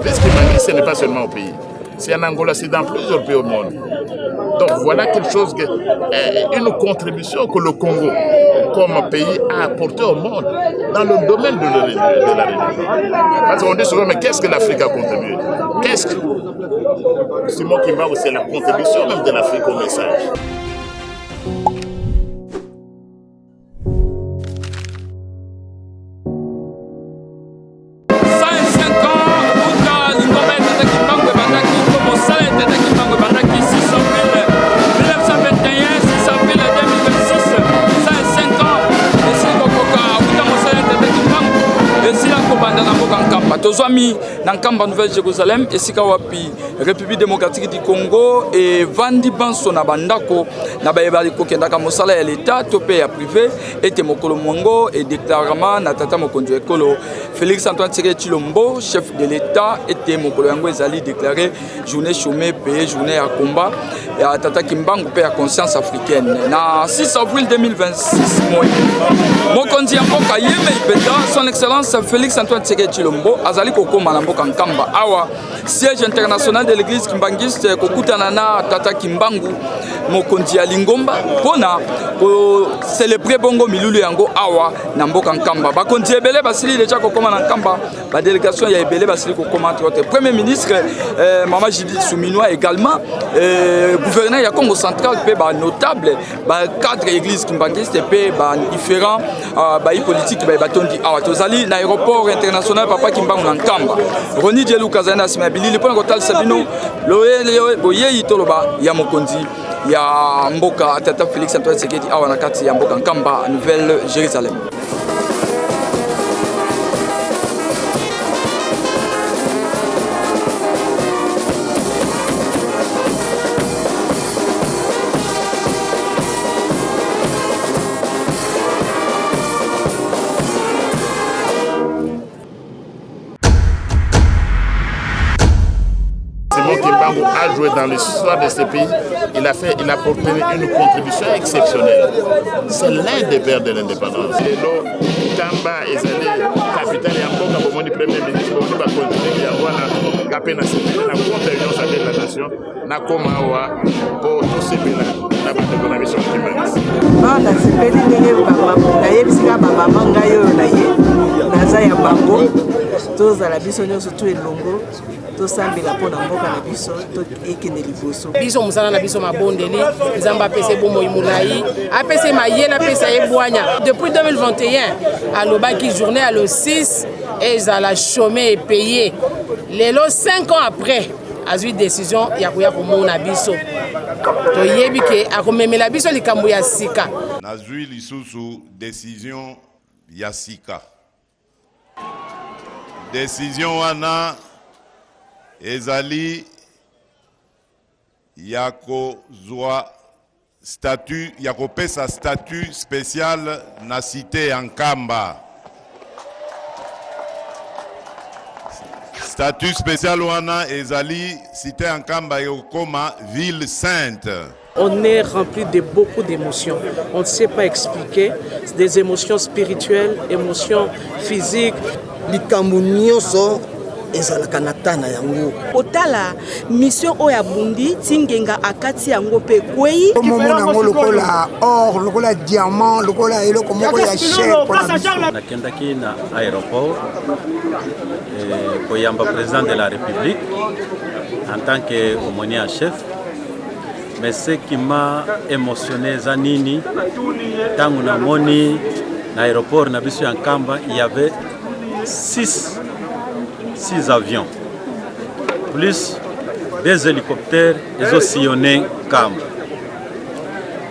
Parce que Mali, ce n'est pas seulement au pays. C'est en Angola, c'est dans plusieurs pays au monde. Donc voilà quelque chose, une contribution que le Congo, comme pays, a apporté au monde dans le domaine de la religion. Parce qu'on dit souvent, mais qu'est-ce que l'Afrique a contribué? Qu'est-ce que Simon Kimbangu, c'est la contribution même de l'Afrique au message. Tozwami Nankamba Nouvelle-Jérusalem esika wapi République démocratique du Congo et vandi banso na bandako na bayebali kokendaka mosala ya l'état to pe ya privé et mokolo mongo et déclarement na tata mokonzi ekolo Félix Antoine Tshisekedi Tshilombo chef de l'état et mokolo yango ezali déclaré journée chômée payée journée ya combat ya tata Kimbangu pe ya conscience africaine na 6 avril 2026 mokonzi ya mboka yeme ipeta son excellence Félix Antoine Tshisekedi Tshilombo azali kokoma na mboka Nkamba awa siège international de l'église kimbangiste kokutana na tata Kimbangu mokonzi ya Lingomba pona ko célébrer bongo milulu yango awa na mboka Nkamba bakonzi ebele basili deja kokoma na Nkamba ba délégation ya ebele basili kokoma entre premier ministre Mama Judith Suminwa également gouverneur ya Congo central pe ba notable ba cadre église kimbangiste pe ba différents ba politique ba batondi awa tozali na aéroport international papa Kimbangu na Nkamba Roni Dielu Kazana simabili le pona kotal sabino loye boye itoloba ya mokonzi ya mboka tata Félix Antoine Tshisekedi awa na kati ya mboka Nkamba Nouvelle-Jérusalem. A joué dans l'histoire de ce pays, il a apporté une contribution exceptionnelle. C'est l'un des pères de l'indépendance. Lelo Kamba ezali capitaine ya mboka bomoni premier ministre bomoni ba continuer ya wana gapé na sepela na compte union sacrée de la nation na koma wa po to sepela na bato na mission kimbanisi. Na sepeli ndenge baba na yebisika baba manga yo na ye naza ya bango tozala biso nyonso to elongo tosambela pona mboka na biso to ekene liboso biso musala na biso mabondeli nzamba pese bomo imulai apese mayela pesa ebwanya depuis 2021 alobaki journée à le 6 et ezala chômé et payé lelo 5 ans après azui décision ya koya komona biso toyebi ke akomemela biso likambo ya sika nazui lisusu décision ya sika décision wana ezali yako zwa statut yako pesa statut spécial na cité ya Nkamba statut spécial wana ezali cité ya Nkamba yokoma ville sainte. On est rempli de beaucoup d'émotions. On ne sait pas expliquer. C'est des émotions spirituelles, émotions physiques. likambo nyonso ezalaka na tana yango otala mission oya bundi tingenga akati yango pe kwei omona yango lokola or lokola diamant lokola eloko moko ya cher nakendaki na aéroport koyamba président de la République en tant que aumônier en chef. Mais ce qui m'a émotionné zanini tangu na moni na aéroport na biso ya Nkamba il y avait 6 avions, plus des hélicoptères, ils ont sillonné Nkamba.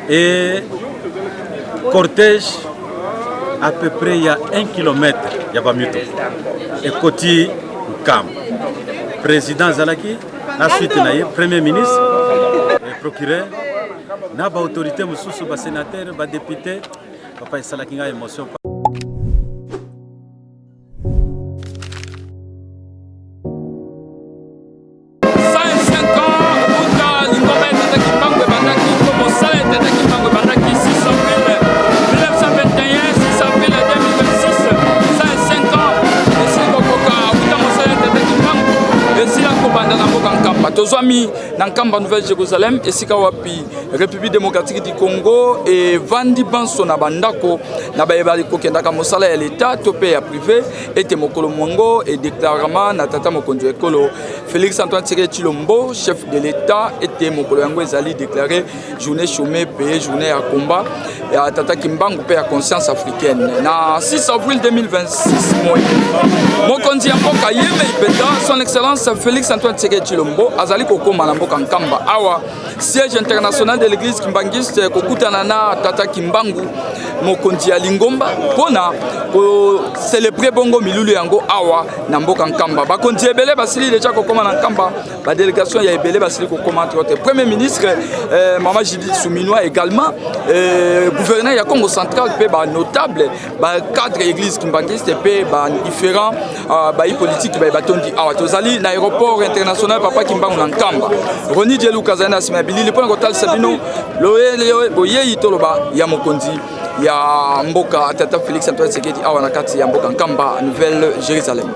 Et cortège, à peu près il y a 1 kilomètre, il y a Bamito. Et côté Nkamba. Président Zalaki, ensuite Premier ministre, procureur, na ba autorité mususu ba sénateur, ba député, papa Salaki nga émotion. tozwami na nkamba Nouvelle-Jérusalem esika wapi République démocratique du Congo et vandi banso na bandako na bayebali kokendaka mosala ya l'État to pe ya privé ete mokolo mongo et déclarement na tata mokonzi ekolo Félix Antoine Tshisekedi Tshilombo chef de l'État ete mokolo yango ezali déclaré journée chômée payée journée à combat ya tata Kimbangu pe ya conscience africaine na 6 avril 2026 mokonzi ya mboka yeme ipeta son excellence Félix Antoine Tshisekedi Tshilombo azali kokoma na mboka nkamba awa siège international de l'église kimbangiste kokutana na tata Kimbangu mokonzi ya Lingomba pona ko célébrer bongo milulu yango awa na mboka nkamba bakonzi ebele basili deja kokoma na nkamba ba délégation ya ebele basili kokoma entre premier ministre Mama Judith Suminwa également gouverneur ya Congo central pe ba notable ba cadre église kimbangiste pe ba différents ba politique ba batondi awa tozali na aéroport international papa Kimbangu na nkamba Roni Dielu Kazana simabili le pona kotal sabino loye boye itoloba ya mokonzi ya mboka tata Félix Antoine Tshisekedi awa na kati ya mboka nkamba Nouvelle-Jérusalem.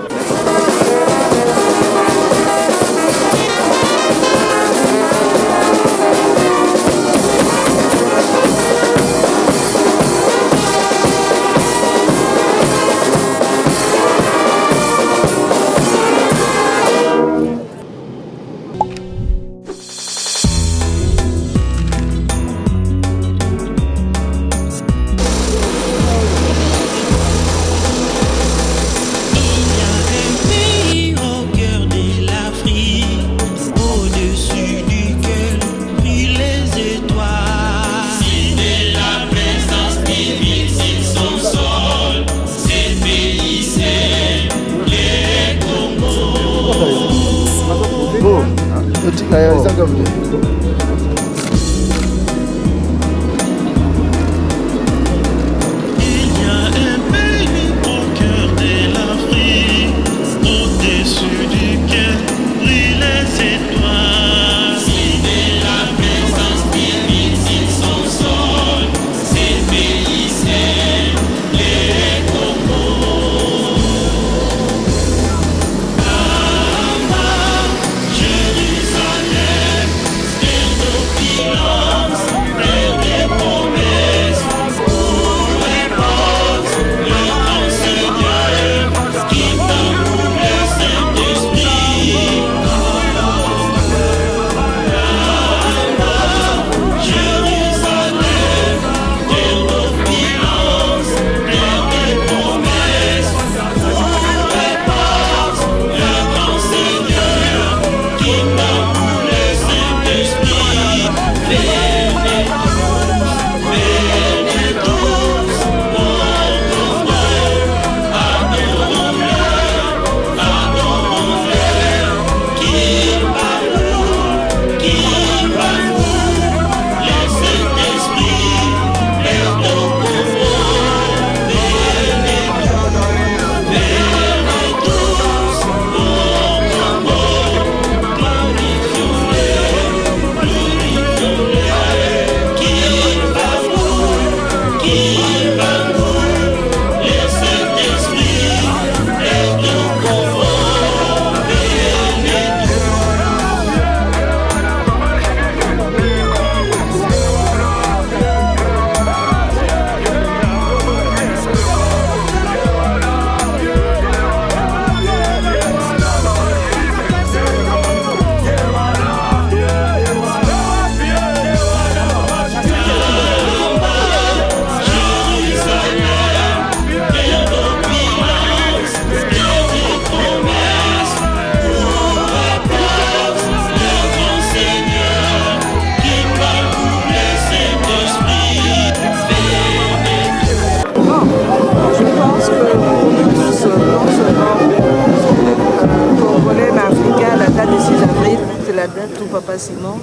tout Papa Simon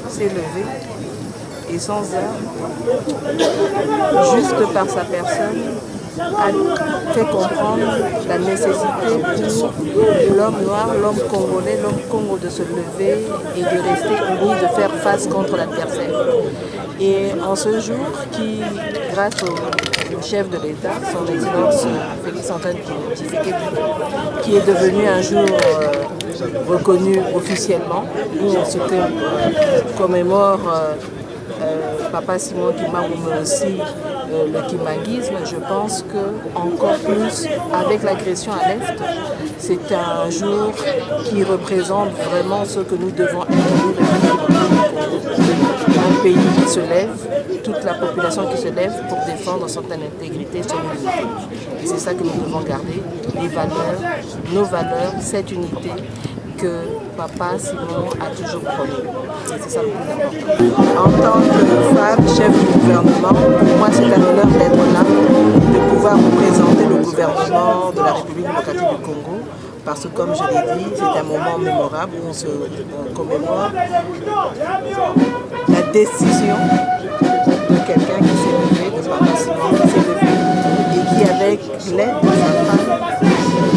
s'est levé et sans armes, juste par sa personne, a fait comprendre la nécessité pour l'homme noir, l'homme congolais, l'homme congo de se lever et de rester uni, de faire face contre l'adversaire. Et en ce jour qui, grâce au chef de l'État, son Excellence Félix Antoine Tshisekedi, qui est devenu un jour reconnu officiellement. Nous, on se commémore Papa Simon Kimbangu, mais aussi le kimbanguisme. Je pense que encore plus avec l'agression à l'Est, c'est un jour qui représente vraiment ce que nous devons être. Un pays qui se lève, toute la population qui se lève pour défendre son intégrité, son unité. Et c'est ça que nous devons garder, les valeurs, nos valeurs, cette unité que Papa Simon a toujours prônée. C'est ça le plus important. En tant que femme, chef du gouvernement, pour moi c'est un honneur d'être là, de pouvoir représenter le gouvernement de la République démocratique du Congo. Parce que comme je l'ai dit, c'est un moment mémorable où on commémore la décision de quelqu'un qui s'est levé, de Papa Simon qui s'est levé et qui, avec l'aide de sa femme,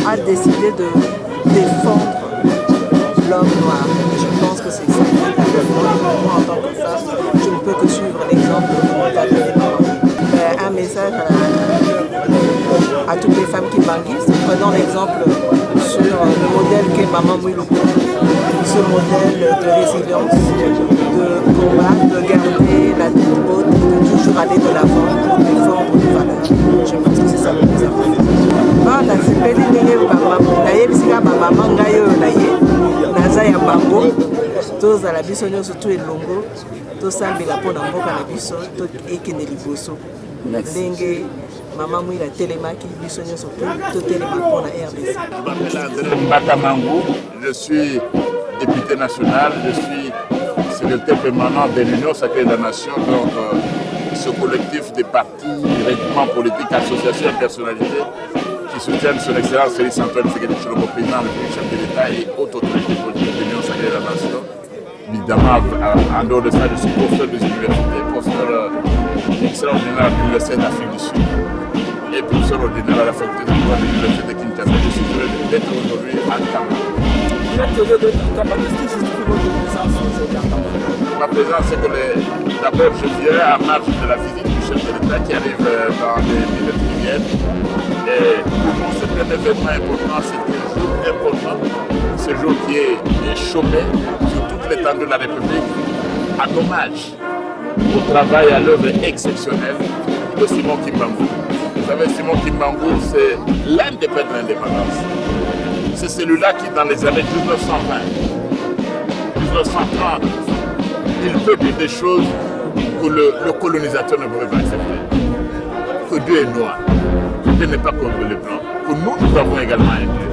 a décidé de défendre l'homme noir. Et je pense que c'est ça qui est important. Et moi, en tant que femme, je ne peux que suivre l'exemple de mon papa. Un message à toutes les femmes qui banguissent. Prenons l'exemple sur le modèle qu'est Maman Mouiloukou, ce modèle de résilience, de combat, de garder la tête haute, de toujours aller de l'avant pour défendre nos valeurs. Je pense que c'est ça le plus important. Voilà, c'est pas les nayebisika bamama ngai oyo naye naza ya bango tozala biso nyonso to elongo tosambela mpo na mboka na biso ekende liboso ndenge Maman Mouila Télémaki, Je m'appelle André Mbakamangu, je suis député national, je suis secrétaire permanent de l'Union sacrée de la Nation, donc ce collectif des partis, groupements politiques, associations et personnalités qui soutiennent son excellence Félix Antoine Tshisekedi Tshilombo, président du chef de l'État et haute autorité politique de l'Union sacrée de la Nation. Évidemment, en dehors de ça, je suis professeur des universités, professeur extraordinaire de l'Université d'Afrique du Sud et professeur ordinaire à la faculté de droit de l'Université de Kinshasa. Je suis heureux d'être aujourd'hui à Kamba. Ma présence, c'est que d'abord je dirais en marge de la visite du chef de l'État qui arrive dans les minutes qui viennent. Et pour nous, c'est un événement important, c'est un jour important, ce jour qui est chômé sur toute l'étendue de la République, en hommage au travail et à l'œuvre exceptionnelle de Simon Kimbangu. Vous savez, Simon Kimbangu, c'est l'un des pères de l'indépendance. C'est celui-là qui, dans les années 1920, 1930, il peut dire des choses que le colonisateur ne pouvait pas accepter. Que Dieu est noir, que Dieu n'est pas contre les blancs, que nous avons également un Dieu.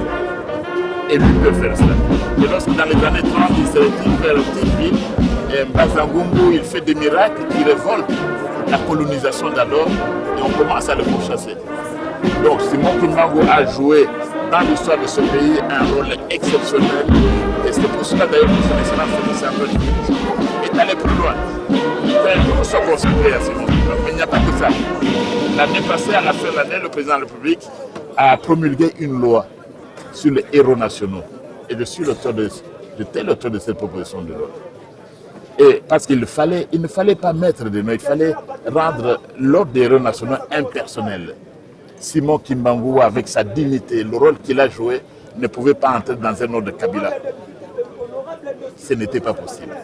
Et lui peut faire cela. Et lorsque dans les années 30, il se retire vers une petite ville, et Mbazangungu, il fait des miracles qui révoltent la colonisation d'alors, et on commence à le pourchasser. Donc Simon Kimbangu a joué dans l'histoire de ce pays un rôle exceptionnel. Et c'est pour cela d'ailleurs que son excellence Félix Antoine Tshisekedi est allé plus loin. Que nous sommes consacrés à Simon Kimbangu. Mais il n'y a pas que ça. L'année passée, à la fin de l'année, le président de la République a promulgué une loi sur les héros nationaux. Et je suis l'auteur j'étais l'auteur de cette proposition de loi. Et parce qu'il ne fallait pas mettre de noms, il fallait rendre l'ordre des héros nationaux impersonnel. Simon Kimbangu, avec sa dignité, le rôle qu'il a joué, ne pouvait pas entrer dans un ordre de Kabila. Ce n'était pas possible.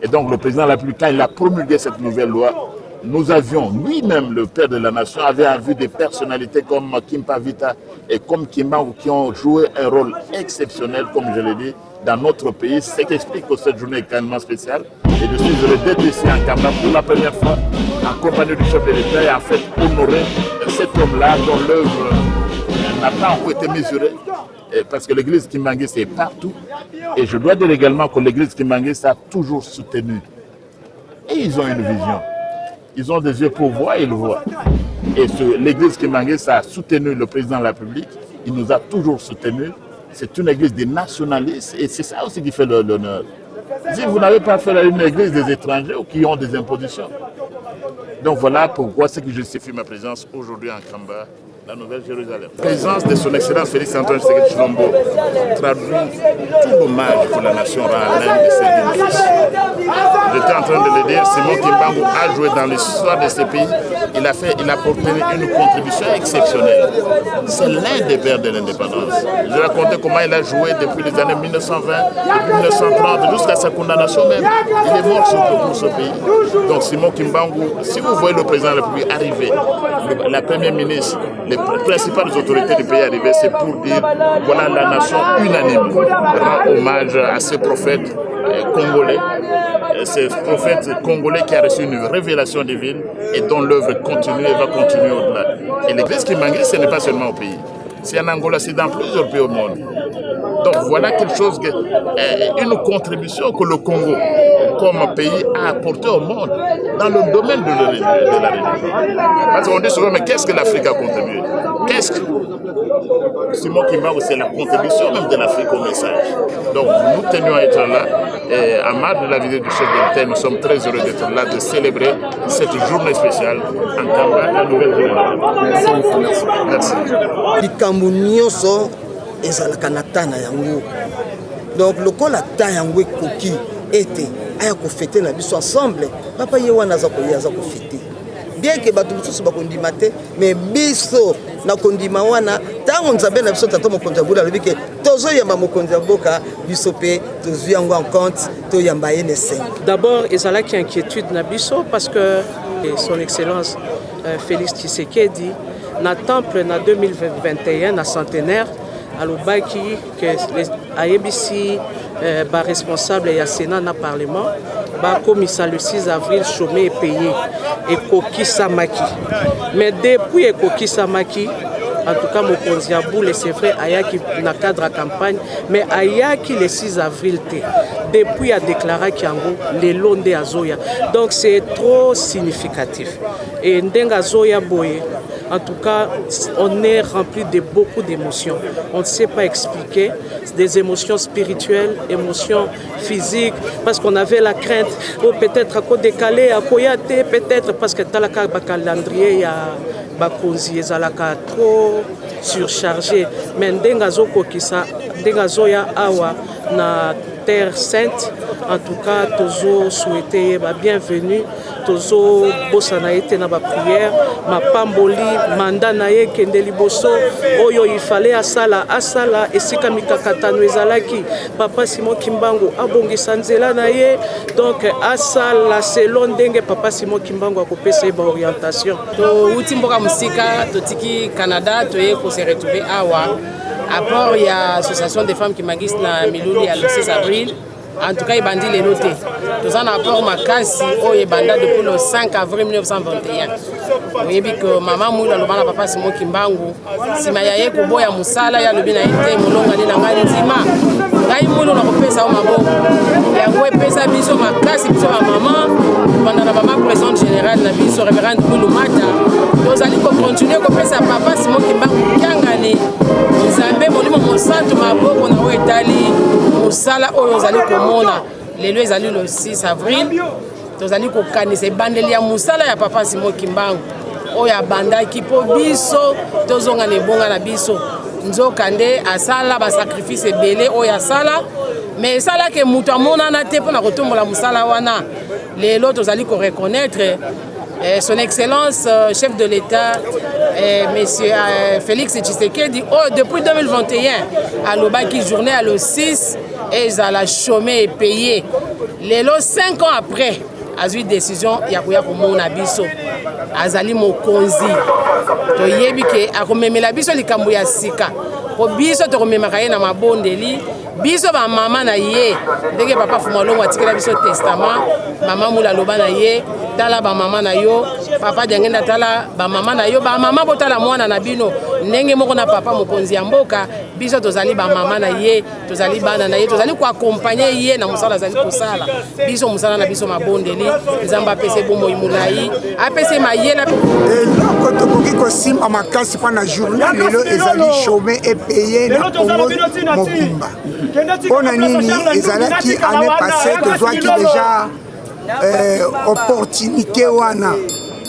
Et donc le président de la République, quand il a promulgué cette nouvelle loi, nous avions, lui-même, le père de la nation, avait en vue des personnalités comme Kimpa Vita et comme Kimbangu qui ont joué un rôle exceptionnel, comme je l'ai dit, dans notre pays. C'est ce qui explique que cette journée est carrément spéciale. Et je suis heureux d'être ici en Kamba pour la première fois, en compagnie du chef de l'État, et en fait honorer cet homme-là dont l'œuvre n'a pas encore été mesurée. Parce que l'église kimbanguiste est partout. Et je dois dire également que l'église kimbanguiste a toujours soutenu. Et ils ont une vision. Ils ont des yeux pour voir et ils voient. Et l'église kimbanguiste a soutenu le président de la République. Il nous a toujours soutenus. C'est une église des nationalistes et c'est ça aussi qui fait l'honneur. Si vous n'avez pas fait une église des étrangers ou qui ont des impositions. Donc voilà pourquoi c'est que je justifie ma présence aujourd'hui en Kamba la Nouvelle-Jérusalem. La présence de son Excellence Félix Antoine Tshisekedi Tshilombo traduit tout l'hommage que la nation rend à l'un de ses dignes fils. J'étais en train de le dire, Simon Kimbangu a joué dans l'histoire de ce pays. Il a apporté une contribution exceptionnelle. C'est l'un des pères de l'indépendance. Je racontais comment il a joué depuis les années 1920, depuis 1930, jusqu'à sa condamnation même. Il est mort surtout pour ce pays. Donc Simon Kimbangu, si vous voyez le président de la République arriver, la première ministre, les principales autorités du pays arriver, c'est pour dire, voilà, la nation unanime rend hommage à ce prophète congolais. Ce prophète congolais qui a reçu une révélation divine et dont l'œuvre continue et va continuer au-delà. Et l'église Kimbangu, ce n'est pas seulement au pays. C'est en Angola, c'est dans plusieurs pays au monde. Donc voilà quelque chose, une contribution que le Congo, comme pays, a apporté au monde dans le domaine de la religion. Parce qu'on dit souvent, mais qu'est-ce que l'Afrique a contribué? Qu'est-ce que Simon Kimbangu, c'est la contribution même de l'Afrique au message. Donc nous tenions à être là. Et à marge de la visite du chef de l'État, nous sommes très heureux d'être là, de célébrer cette journée spéciale en Kamba, la Nouvelle-Jérusalem. Merci. likambo nyonso ezalaka na ta na yango. Donc lokola ta yango ekoki ete aya kofete na biso ensemble, papa ye wana aza kofete. Bien que bato mosusu bakondima te, mais biso na kondima wana tango nzambe na biso tata mokonzi ya bula alobi ke tozoyamba mokonzi ya boka biso pe tozwi yango en compte toyamba ye ne se. D'abord ezalaki inquiétude na biso parce que son excellence Félix Tshisekedi na temple na 2021 na centenaire alobaki que ayebisi ba responsable ya Sénat na parlement ba komisa le 6 avril chômé et payé et kokisamaki. Mais depuis et kokisamaki, en tout cas mokonzi ya boule, c'est vrai ayaki na cadre campagne, mais ayaki le 6 avril te. Depuis a déclaré kiango le londe azoya. Donc c'est trop significatif. Et ndenga zoya boye. En tout cas, on est rempli de beaucoup d'émotions. On ne sait pas expliquer. Des émotions spirituelles, émotions physiques, parce qu'on avait la crainte, ou peut-être à quoi décaler, à quoi peut-être parce que dans le calendrier, il y a bakonzi, il y a trop surchargé. Mais dengazo kokisa, dengazo ya awa na Terre Sainte, en tout cas, tozo souhaité la bienvenue, tozo bossana été na ba prière, ma pamboli, mandat na ye kendeli bosso, oyo il fallait asala esika mikakatano ezalaki, papa Simon Kimbangu abongisa nzela na ye, donc asala selon ndenge papa Simon Kimbangu akopesa ba orientation. To utimboka musika totiki Canada toye ko se retrouver awa. Apport, il y a l'association des femmes qui magissent na Miluli le 6 avril. En tout cas, il bandit les notés. Tous en apport ma casse, oh, il banda depuis le 5 avril 1921. Vous voyez que maman moula le bana papa Simon Kimbangu. Si mayaye kubo ya musala ya lobina ite mulonga ni ngani nzima. Ngai mulu na kopesa o mabo. Ya ngwe pesa biso ma casse biso ma maman. Pendant la maman présidente générale na biso révérende Boulumata. Nous allons continuer kopesa papa Simon Kimbangu kiangani. Nzambe molimo mosantu maboko na o etali musala oyo zali komona lelo ezali le 6 avril tozali kokanisa ebandeli ya musala ya papa Simon Kimbangu oyo abandaki po biso tozonga na ebonga na biso nzokande asala ba sacrifice ebele oyo asala mais esala ke mutu amonana te mpona kotombola musala wana lelo tozali ko reconnaître son excellence chef de l'État, monsieur Félix Tshisekedi, depuis 2021, à l'Obaki journée à le 6, et ils allaient chômer et payer. Les 5 ans après, a eu décision, il y a eu mon abisso, Azali Mokonzi. To yebi ke akomemela biso likambo ya sika. Ko biso to komemaka na mabondeli. Biso ba mama na ye ndenge papa Fumalongo atikela biso testament mama mula loba na ye tala ba mama na yo papa jangenda tala ba mama na yo ba mama botala mwana na bino ndenge moko na papa mokonzi ya mboka biso tozali ba mama na ye tozali bana na ye tozali ko accompagner ye na musala zali kosala biso musala na biso mabondeli nzamba pese bomo imulai apese mayela eloko tokoki kosimba makasi pana journée lelo ezali chômé et payé na Congo mobimba. On a nini ezalaki année passée tozwaki déjà opportunité wana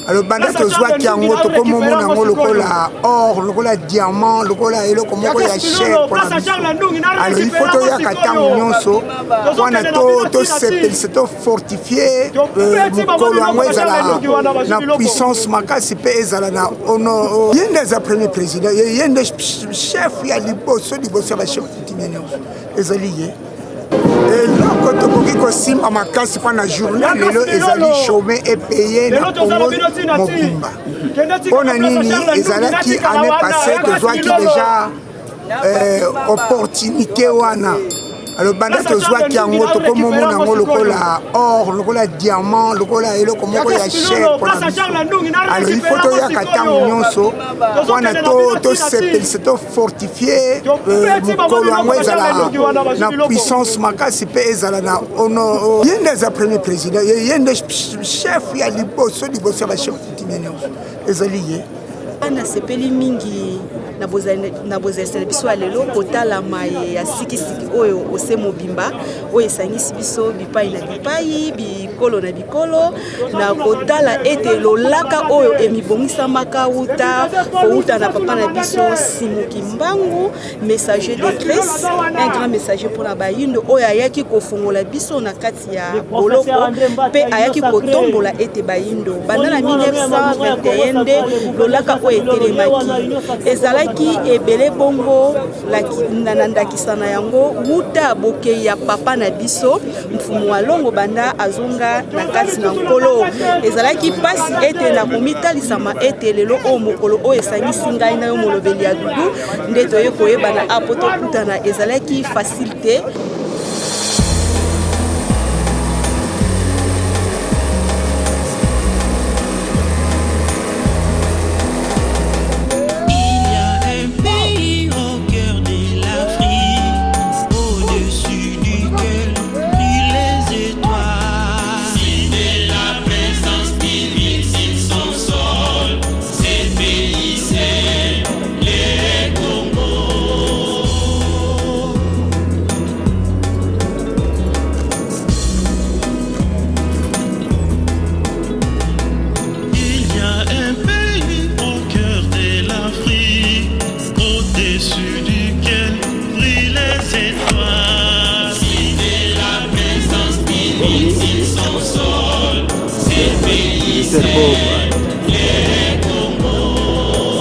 alors banda tozwaki yango tokomomona yango lokola or lokola diamant lokola eloko moko ya cher mpona biso alors il faut toyaka ntango nyonso mpona tosepelisa tofortifie mokolo yango ezala na puissance makasi mpe ezala na honor ye nde eza premier président ye nde chef ya liboso ya bachef coutumier nyonso ezali ye eloko tokoki kosimba makasi mpona journée lelo ezali chômé epeye na Congo mobimba mpona nini ezalaki année passée tozwaki déjà opportunité wana alors banda tozwaki yango tokomomona yango lokola or lokola diamant lokola eloko moko ya cher mpona biso alors il faut toyaka ntango nyonso mpona tosepelisa tofortifie mokolo yango ezala na puissance makasi mpe ezala na honor ye nde eza premier président ye nde chef ya liboso ya bachef coutumier nyonso ezali ye nasepeli mingi na bozalisela biso ya lelo kotalama ya sikisiki oyo ose mobimba oyo esangisi biso bipai na bipai bikolo na bikolo na kotala ete lolaka oyo emibongisamaka kouta na papa na biso Simuki Mbangu messager de Christ un grand messager mpona bayindo oyo ayaki kofongola biso na kati ya boloko mpe ayaki kotombola ete bayindo banda na 1921 nde lolaka oyo etelemaki ezalaki ebele bongo na ndakisa na yango wuta bokei ya papa na biso mfumu wa longo banda azonga na kati na nkolo ezalaki pasi ete na komitalisama ete lelo oyo mokolo oyo esangisi ngai na yo molobeli ya dudu nde toye koyebana apo tokutana ezalaki facilité.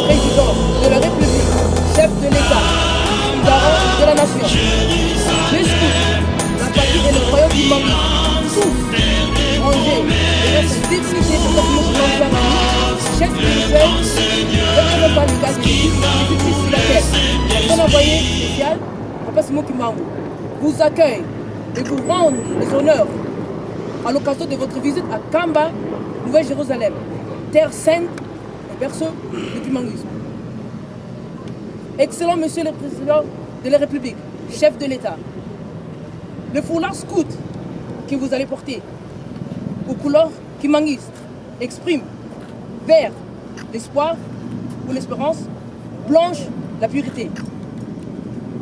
Président de la République, chef de l'État, garant de la nation, les scouts, la patrie et le royaume du Mali, tous rangés et restent définitifs de notre chef spirituel, représentant du gaz du sur la terre. Son envoyé spécial, Papa Simuki Mbangu, vous accueille et vous rend les honneurs à l'occasion de votre visite à Kamba, Nouvelle-Jérusalem, terre sainte et berceau du Kimanguisme. Excellent Monsieur le Président de la République, chef de l'État, le foulard scout que vous allez porter aux couleurs kimanguistes exprime vert l'espoir ou l'espérance, blanche la pureté.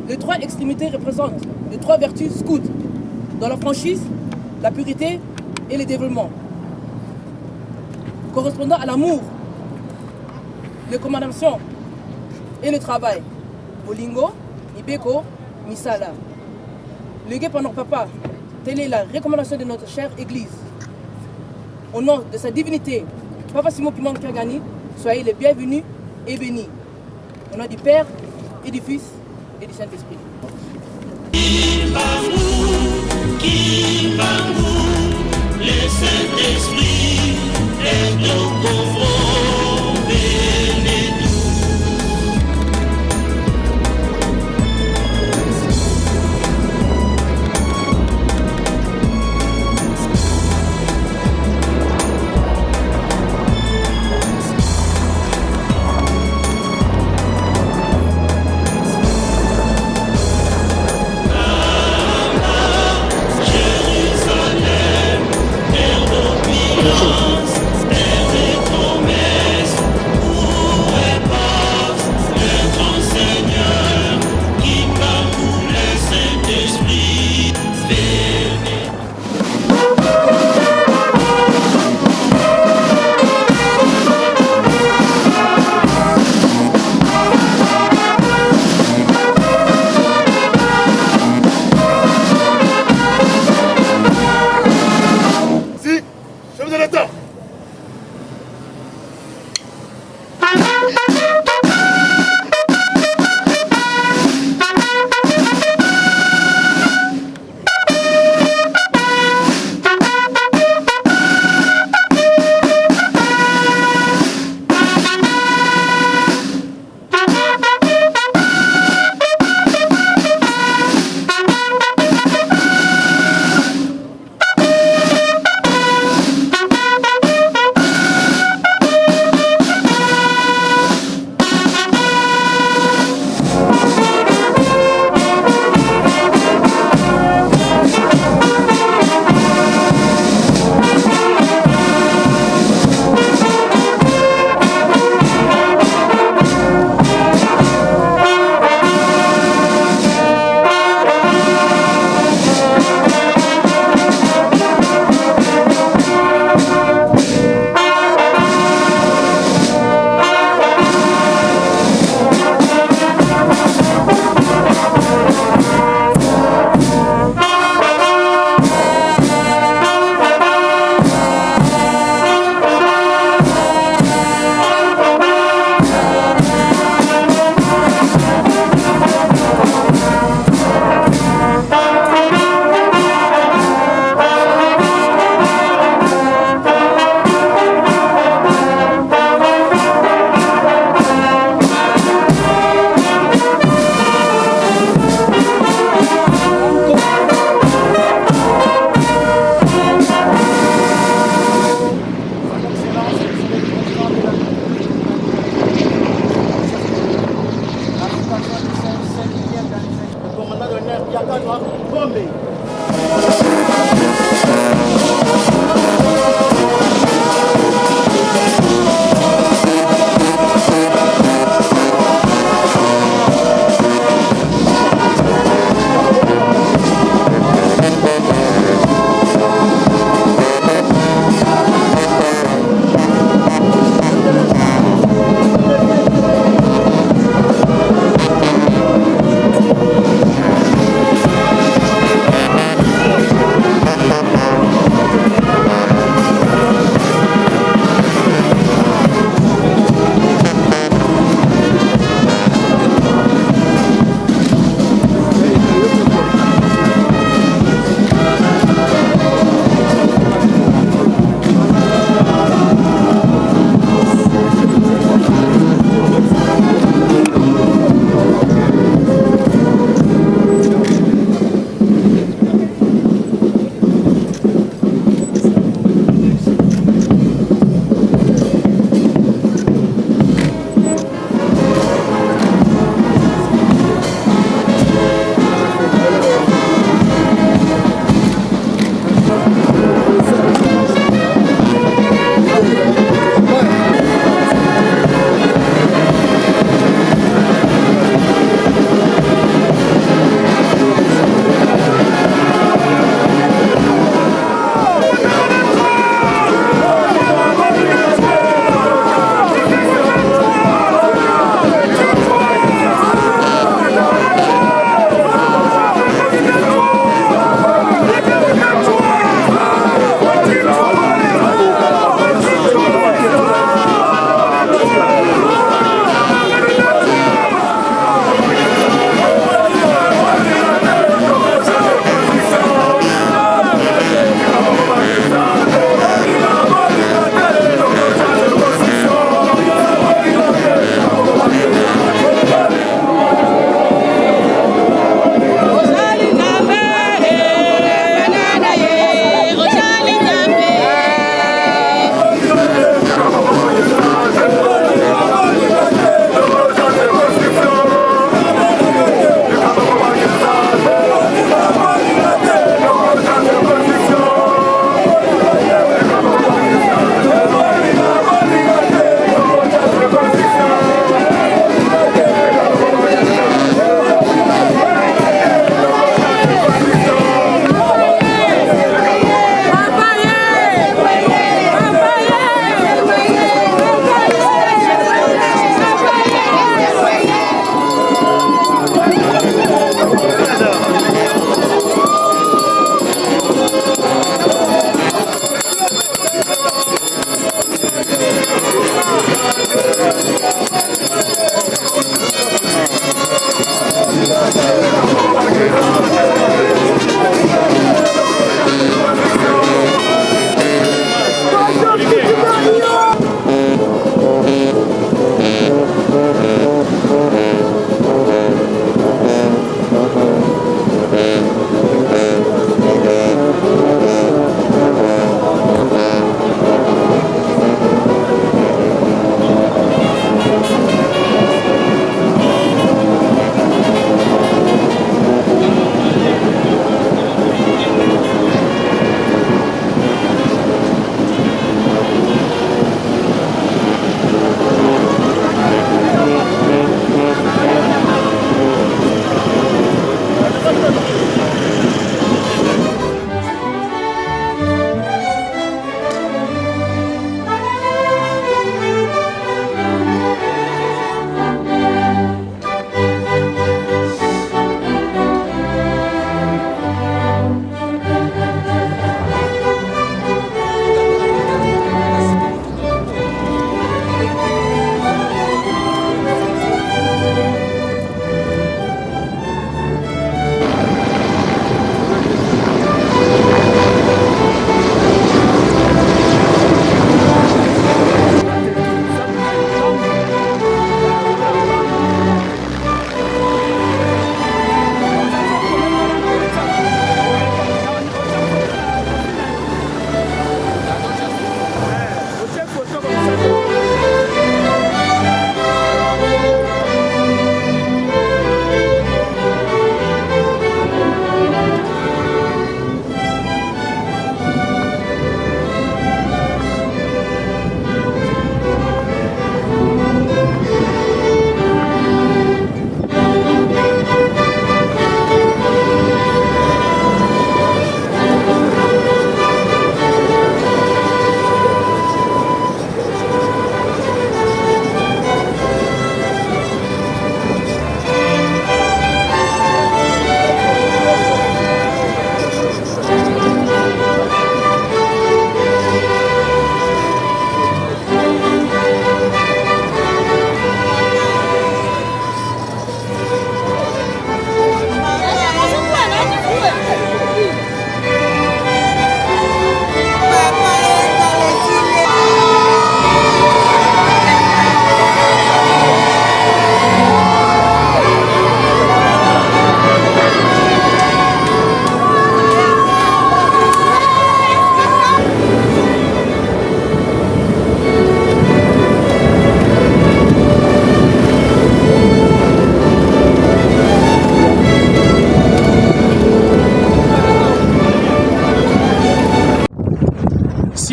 Les trois extrémités représentent les trois vertus scouts dans la franchise, la pureté et le développement, correspondant à l'amour, les commandations et le travail. Bolingo, Ibeko, Misala. Le guet pendant papa, telle est la recommandation de notre chère Église. Au nom de sa divinité, Papa Simuki Mbangu Kiagani, soyez les bienvenus et bénis. Au nom du Père et du Fils et du Saint-Esprit. Le Saint-Esprit est nos pauvres bénédicts.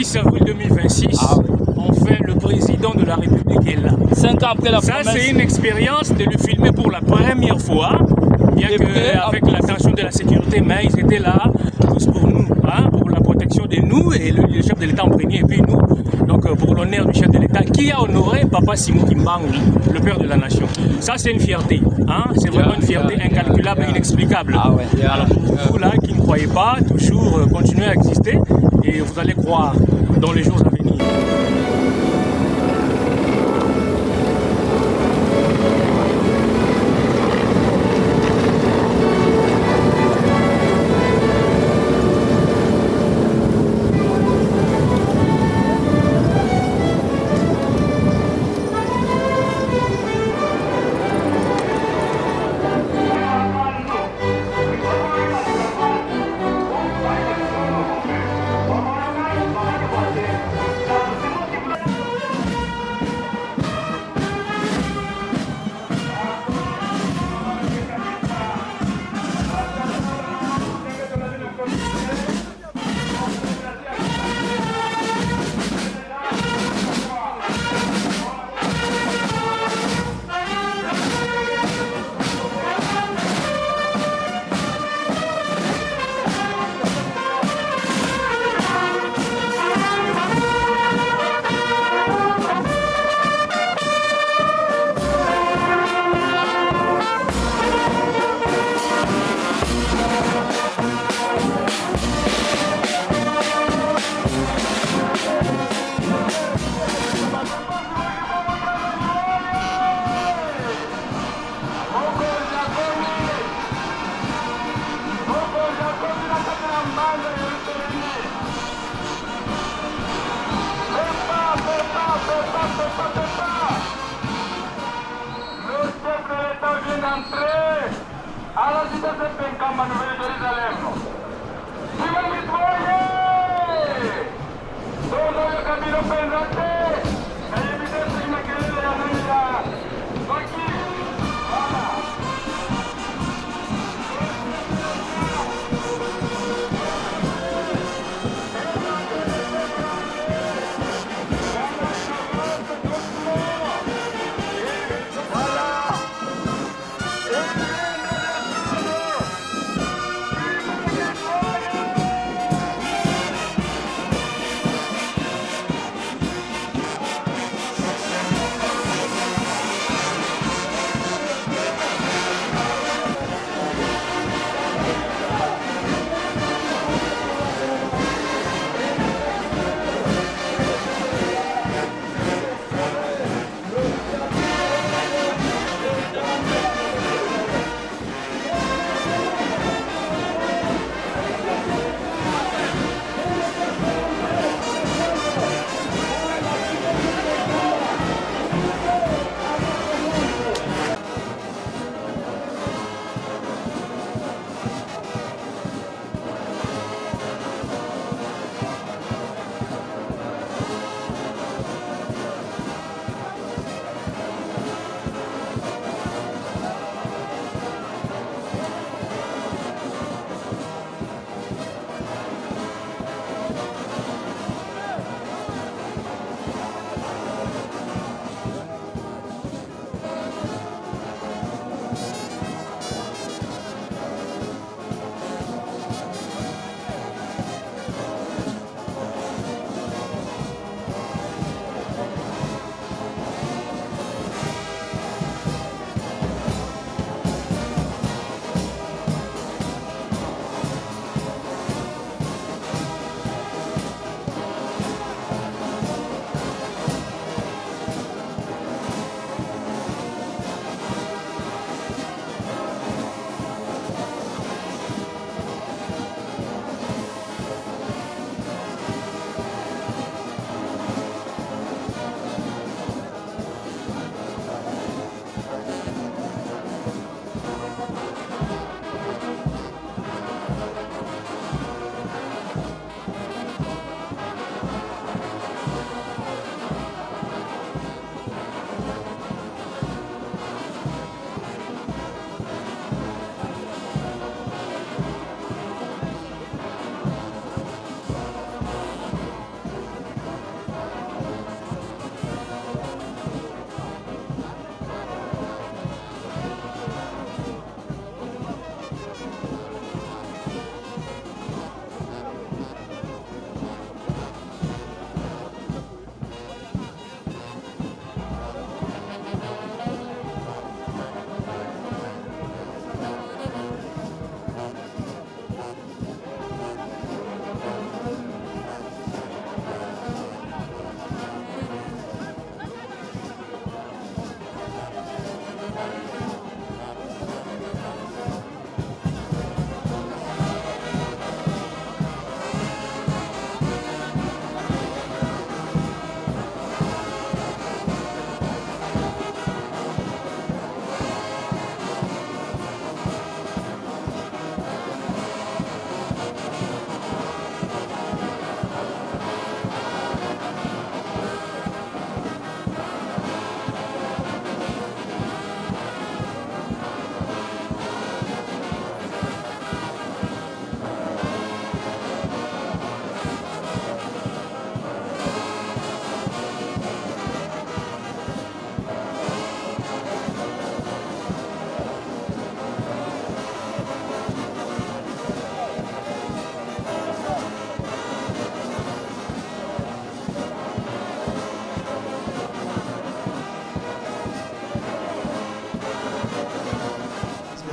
6 avril 2026, enfin le président de la République est là. 5 ans après la promesse. Ça, c'est une expérience de le filmer pour la première fois, bien qu'avec l'attention de la sécurité, mais ils étaient là tous pour nous, hein, pour la protection de nous et le chef de l'État en premier, et puis nous, donc pour l'honneur du chef de l'État qui a honoré Papa Simon Kimbangu, le père de la nation. Ça, c'est une fierté, hein, c'est vraiment une fierté incalculable et inexplicable. Alors pour vous là qui ne croyez pas, toujours continuez à exister et vous allez croire dans les jours à venir.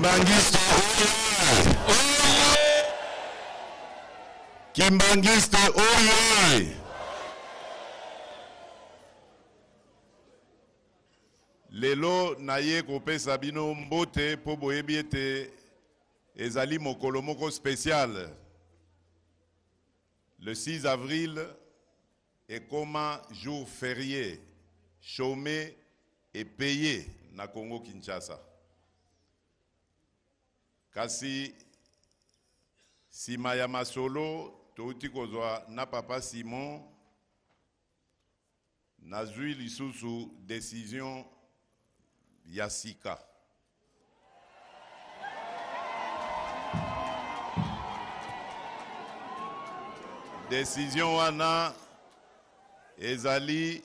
Kimbangiste oye! Kimbangiste oye! Lelo naye kopesa bino mbote po boyebi ete ezali mokolo moko spécial. Le 6 avril est comme un jour férié, chômé et payé na Congo Kinshasa. Kasi sima ya masolo touti kozwa na papa Simon nazui lisusu décision Yasika. Décision wana ezali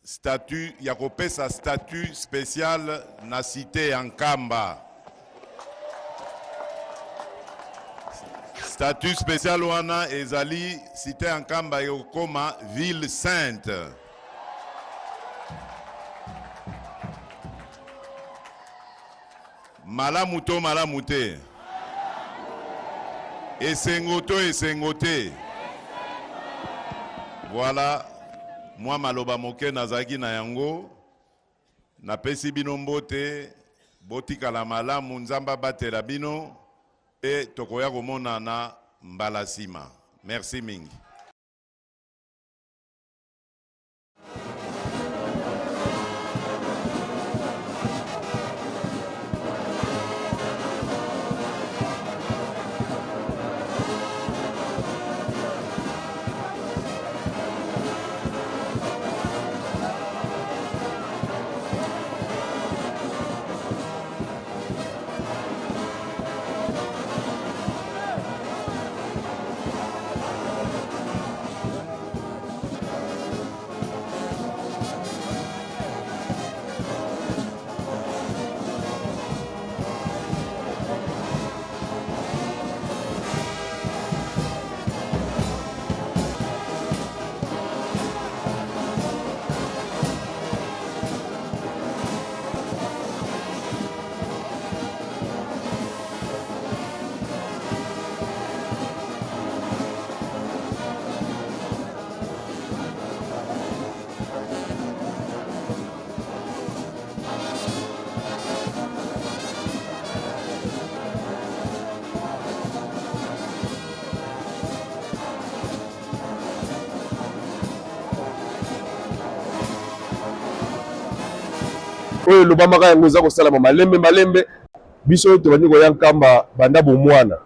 statut yakopesa statut spécial na cité Ankamba. Statut spécial wana ezali cité Ankamba yokoma ville sainte. Malamuto malamute. Esengoto esengote. Voilà, moi maloba moke nazaki na yango. Na pesi bino mbote, botika la malamu nzamba batela bino e tokoya komona na mbalasima. Merci mingi. oyo lobamaka yango eza kosalama malembe biso tobandi koya Nkamba banda bomwana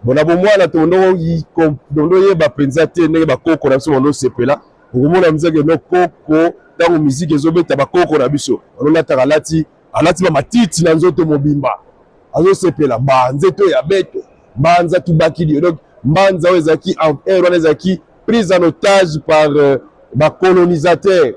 bona bomwana tondo yeba penza te ndenge bakoko na biso bondo sepela okomona mizeke no koko ntango miziki ezobeta bakoko na biso ononataka alati ba matiti na nzoto mobimba azosepela mbanzeto ya beto mbanza tubakili donc mbanza oyo ezalaki en wana ezalaki prise en otage par bacolonisateur.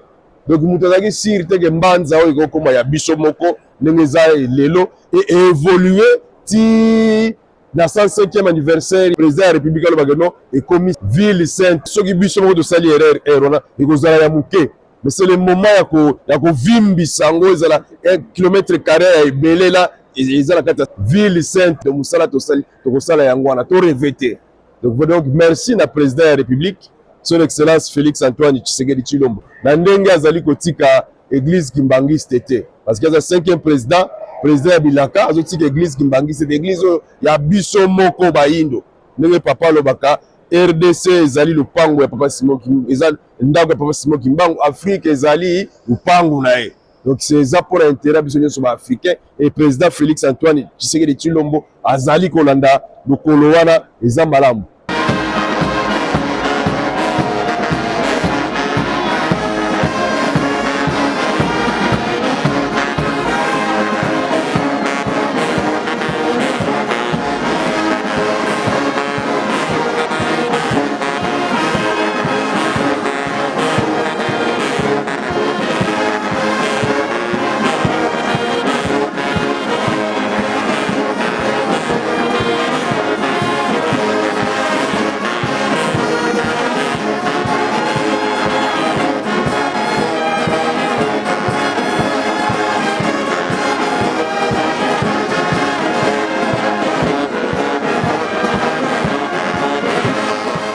Donc moto azalaki sir teke mbanza oyo ekokoma ya biso moko ndenge eza lelo et évoluer ti na 105e anniversaire président ya république alobaka no ekomi ville sainte soki biso moko tosali erreur wana ekozala ya moke mais c'est le moment ya kovimbisa yango ezala 1 kilomètre carré ya ebele la eza na kati ya ville sainte de mosala tosali tokosala yango wana to revete. Donc merci na président ya république son excellence Félix Antoine Tshisekedi Tshilombo na ndenge azali kotika église Kimbangiste te parce que aza 5e président ya Bilaka azotika église Kimbangiste te église ya biso moko bayindo ndenge papa lobaka RDC ezali lupango ya papa Simon Kimbangu eza ndako ya papa Simon Kimbangu Afrique ezali lupango na ye. Donc c'est ça pour intérêt biso nyonso ba africain et président Félix Antoine Tshisekedi Tshilombo azali kolanda lokolo wana eza malamu.